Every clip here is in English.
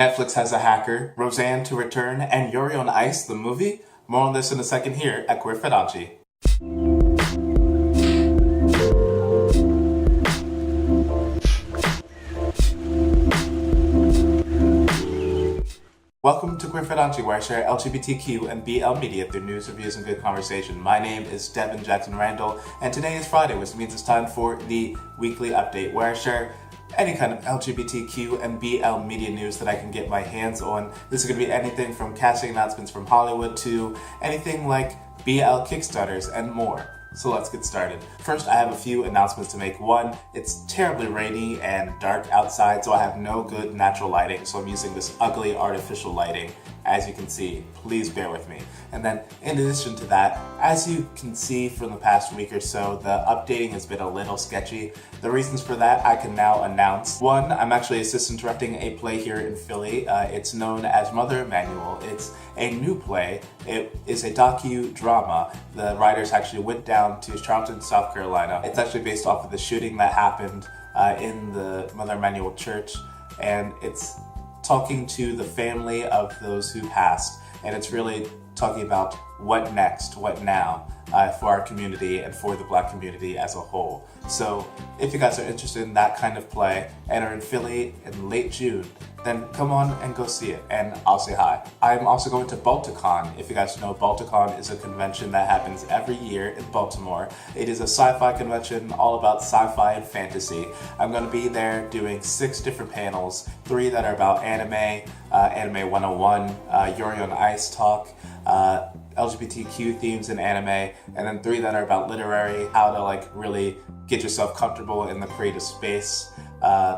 Netflix has a hacker, Roseanne to return, and Yuri on Ice, the movie. More on this in a second here at Queer Fudanshi. Welcome to Queer Fudanshi, where I share LGBTQ and BL Media through news, reviews, and good conversation. My name is Devin Jackson Randall, and today is Friday, which means it's time for the weekly update, where I share any kind of LGBTQ and BL media news that I can get my hands on. This is going to be anything from casting announcements from Hollywood to anything like BL Kickstarters and more. So let's get started. First, I have a few announcements to make. One, it's terribly rainy and dark outside, so I have no good natural lighting, so I'm using this ugly artificial lighting. As you can see, please bear with me. And then, in addition to that, as you can see from the past week or so, the updating has been a little sketchy. The reasons for that I can now announce. One, I'm actually assistant directing a play here in Philly. It's known as Mother Emanuel. It's a new play. It is a docudrama. The writers actually went down to Charleston, South Carolina. It's actually based off of the shooting that happened in the Mother Emanuel Church, and it's talking to the family of those who passed, and it's really talking about what next, what now, for our community and for the Black community as a whole. So if you guys are interested in that kind of play and are in Philly in late June, then come on and go see it, and I'll say hi. I'm also going to Balticon. If you guys know, Balticon is a convention that happens every year in Baltimore. It is a sci-fi convention all about sci-fi and fantasy. I'm going to be there doing 6 different panels, 3 that are about anime, Anime 101, Yuri on Ice talk, LGBTQ themes in anime, and then 3 that are about literary, how to really get yourself comfortable in the creative space,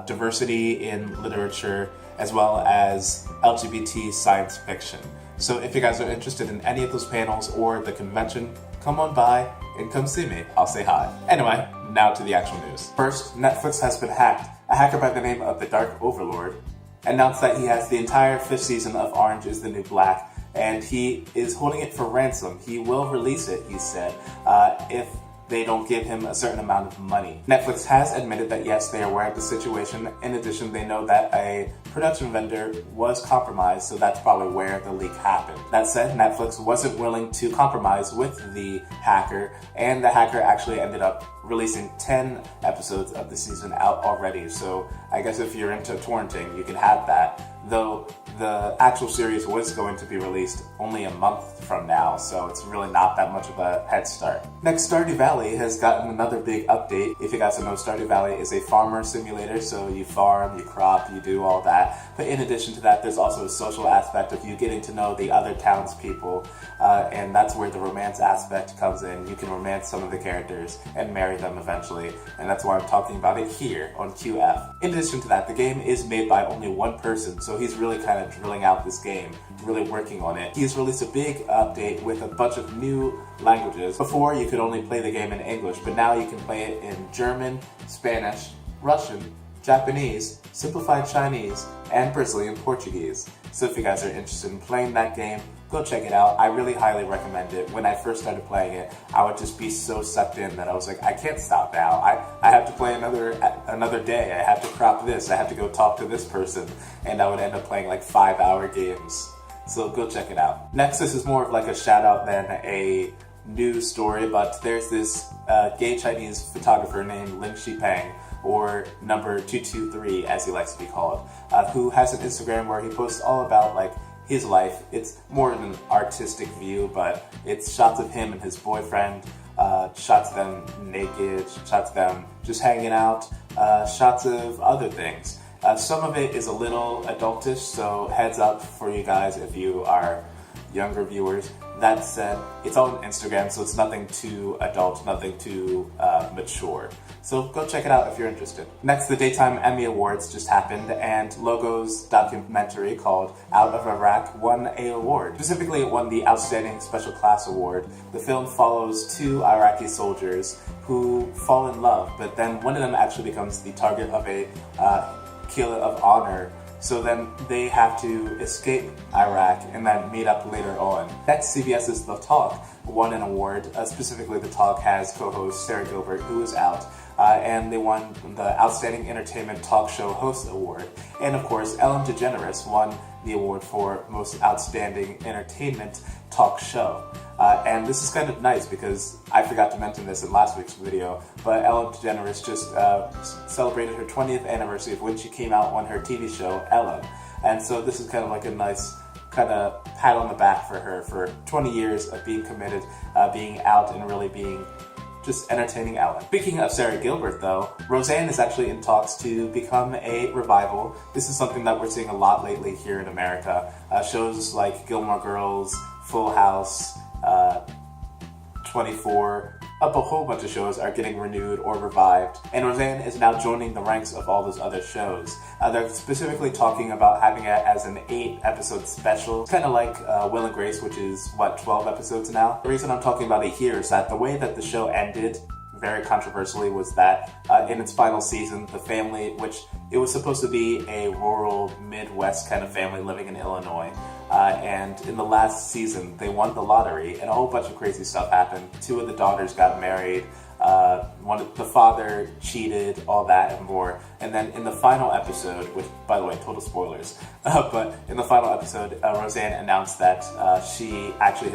diversity in literature, as well as LGBT science fiction. So if you guys are interested in any of those panels or the convention, come on by and come see me. I'll say hi. Anyway, now to the actual news. First, Netflix has been hacked. A hacker by the name of the Dark Overlord announced that he has the entire 5th season of Orange is the New Black, and he is holding it for ransom. He will release it, he said, if they don't give him a certain amount of money. Netflix has admitted that yes, they are aware of the situation. In addition, they know that a production vendor was compromised, so that's probably where the leak happened. That said, Netflix wasn't willing to compromise with the hacker, and the hacker actually ended up releasing 10 episodes of the season out already. So I guess if you're into torrenting, you can have that. Though the actual series was going to be released only a month from now, so it's really not that much of a head start. Next, Stardew Valley has gotten another big update. If you guys don't know, Stardew Valley is a farmer simulator, so you farm, you crop, you do all that. But in addition to that, there's also a social aspect of you getting to know the other townspeople, and that's where the romance aspect comes in. You can romance some of the characters and marry them eventually, and that's why I'm talking about it here on QF. In addition to that, the game is made by only one person, so he's really kind of drilling out this game, really working on it. He's released a big update with a bunch of new languages. Before, you could only play the game in English, but now you can play it in German, Spanish, Russian, Japanese, Simplified Chinese, and Brazilian Portuguese. So if you guys are interested in playing that game, go check it out. I really highly recommend it. When I first started playing it, I would just be so sucked in that I was like, I can't stop now. I have to play another day. I have to crop this. I have to go talk to this person. And I would end up playing 5-hour games. So go check it out. Next, this is more of a shout out than a news story, but there's this gay Chinese photographer named Lin Shipeng, or number 223 as he likes to be called, who has an Instagram where he posts all about his life. It's more of an artistic view, but it's shots of him and his boyfriend, shots of them naked, shots of them just hanging out, shots of other things. Some of it is a little adultish, so heads up for you guys if you are younger viewers. That said, it's on Instagram, so it's nothing too adult, nothing too mature. So go check it out if you're interested. Next, the Daytime Emmy Awards just happened, and Logo's documentary called Out of Iraq won an award. Specifically, it won the Outstanding Special Class Award. The film follows 2 Iraqi soldiers who fall in love, but then one of them actually becomes the target of a kill of honor. So then they have to escape Iraq and then meet up later on. Next, CBS's The Talk won an award. Specifically, The Talk has co-host Sarah Gilbert, who is out. and they won the Outstanding Entertainment Talk Show Host Award. And of course, Ellen DeGeneres won the award for Most Outstanding Entertainment Talk Show. And this is kind of nice because I forgot to mention this in last week's video, but Ellen DeGeneres just celebrated her 20th anniversary of when she came out on her TV show, Ellen. And so this is kind of like a nice kind of pat on the back for her for 20 years of being committed, being out and really being just entertaining Ellen. Speaking of Sarah Gilbert though, Roseanne is actually in talks to become a revival. This is something that we're seeing a lot lately here in America. Shows like Gilmore Girls, Full House, 24, a whole bunch of shows are getting renewed or revived, and Roseanne is now joining the ranks of all those other shows. They're specifically talking about having it as an 8-episode special, kind of like Will and Grace, which is, 12 episodes now? The reason I'm talking about it here is that the way that the show ended, very controversially, was that in its final season, the family, which it was supposed to be a rural Midwest kind of family living in Illinois, and in the last season, they won the lottery, and a whole bunch of crazy stuff happened. 2 of the daughters got married, the father cheated, all that and more. And then in the final episode, which, by the way, total spoilers, but in the final episode, Roseanne announced that she actually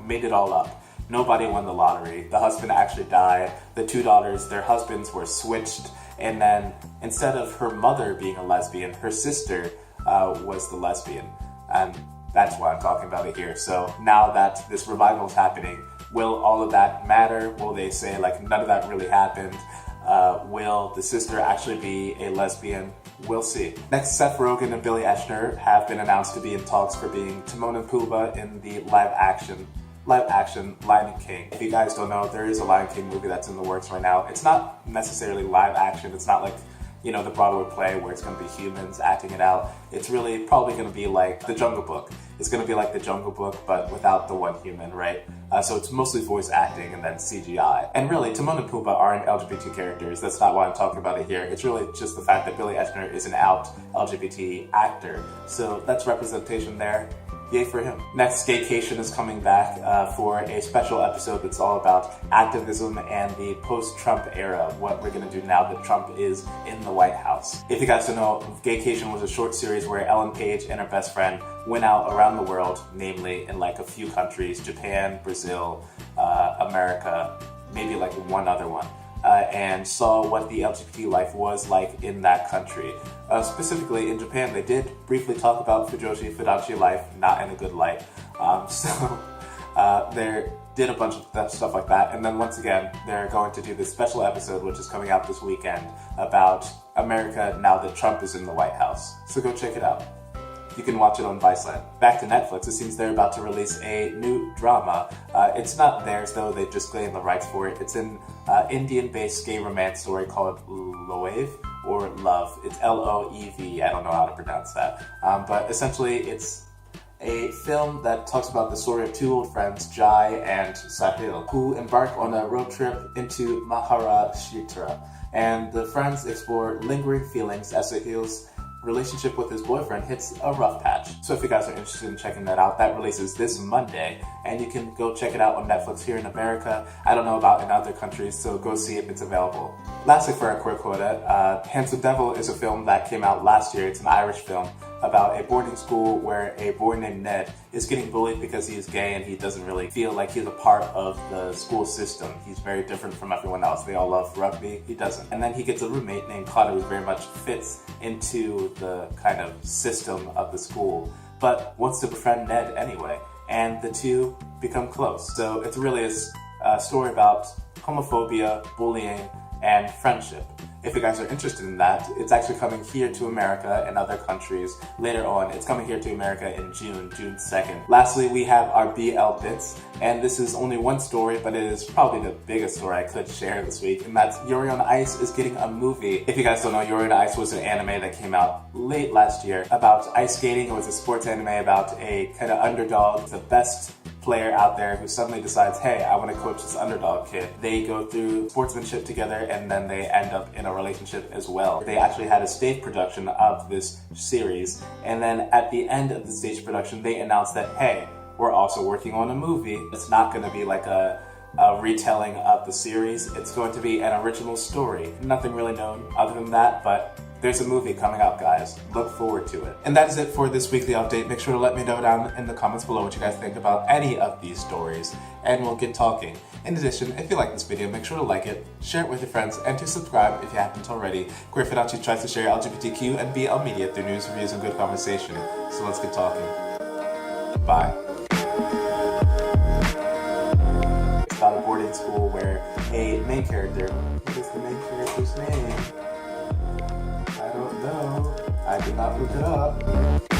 made it all up. Nobody won the lottery. The husband actually died. The 2 daughters, their husbands were switched. And then instead of her mother being a lesbian, her sister was the lesbian. And that's why I'm talking about it here. So now that this revival is happening, will all of that matter? Will they say like none of that really happened? Will the sister actually be a lesbian? We'll see. Next, Seth Rogan and Billy Eichner have been announced to be in talks for being Timon and Pumbaa in the live action Lion King. If you guys don't know, there is a Lion King movie that's in the works right now. It's not necessarily live action. It's not like, the Broadway play where it's going to be humans acting it out. It's really probably going to be like The Jungle Book. It's going to be like The Jungle Book, but without the one human, right? So it's mostly voice acting and then CGI. And really, Timon and Pumbaa aren't LGBT characters. That's not why I'm talking about it here. It's really just the fact that Billy Eichner is an out LGBT actor. So that's representation there. Yay for him. Next, Gaycation is coming back for a special episode that's all about activism and the post-Trump era, what we're going to do now that Trump is in the White House. If you guys don't know, Gaycation was a short series where Ellen Page and her best friend went out around the world, namely in like a few countries, Japan, Brazil, America, maybe like one other one. And saw what the LGBT life was like in that country. Specifically in Japan, they did briefly talk about Fudanshi life, not in a good light. They did a bunch of stuff like that. And then once again, they're going to do this special episode, which is coming out this weekend, about America now that Trump is in the White House. So go check it out. You can watch it on Viceland. Back to Netflix, it seems they're about to release a new drama. It's not theirs though, they've just claimed the rights for it. It's an Indian-based gay romance story called Loev, or Love. It's Loev, I don't know how to pronounce that. But essentially it's a film that talks about the story of 2 old friends, Jai and Sahil, who embark on a road trip into Maharashtra. And the friends explore lingering feelings as Sahil's relationship with his boyfriend hits a rough patch. So if you guys are interested in checking that out, that releases this Monday, and you can go check it out on Netflix here in America. I don't know about in other countries, so go see if it's available. Lastly, for our quick quota, Handsome Devil is a film that came out last year. It's an Irish film about a boarding school where a boy named Ned is getting bullied because he is gay and he doesn't really feel like he's a part of the school system. He's very different from everyone else. They all love rugby. He doesn't. And then he gets a roommate named Claudia who very much fits into the kind of system of the school, but wants to befriend Ned anyway. And the two become close. So it's really a story about homophobia, bullying, and friendship. If you guys are interested in that, it's actually coming here to America and other countries later on. It's coming here to America in June 2nd. Lastly, we have our BL bits, and this is only one story, but it is probably the biggest story I could share this week, and that's Yuri on Ice is getting a movie. If you guys don't know, Yuri on Ice was an anime that came out late last year about ice skating. It was a sports anime about a kind of underdog, the best player out there who suddenly decides, hey, I want to coach this underdog kid. They go through sportsmanship together and then they end up in a relationship as well. They actually had a stage production of this series, and then at the end of the stage production they announced that, hey, we're also working on a movie. It's not going to be like a a retelling of the series. It's going to be an original story. Nothing really known other than that, but there's a movie coming out, guys. Look forward to it. And that is it for this weekly update. Make sure to let me know down in the comments below what you guys think about any of these stories, and we'll get talking. In addition, if you like this video, make sure to like it, share it with your friends, and to subscribe if you haven't already. Queer Fudanshi tries to share LGBTQ and BL Media through news, reviews, and good conversation. So let's get talking. Bye. It's about a boarding school where a main character, what is the main character's name? I don't know. I did not look it up.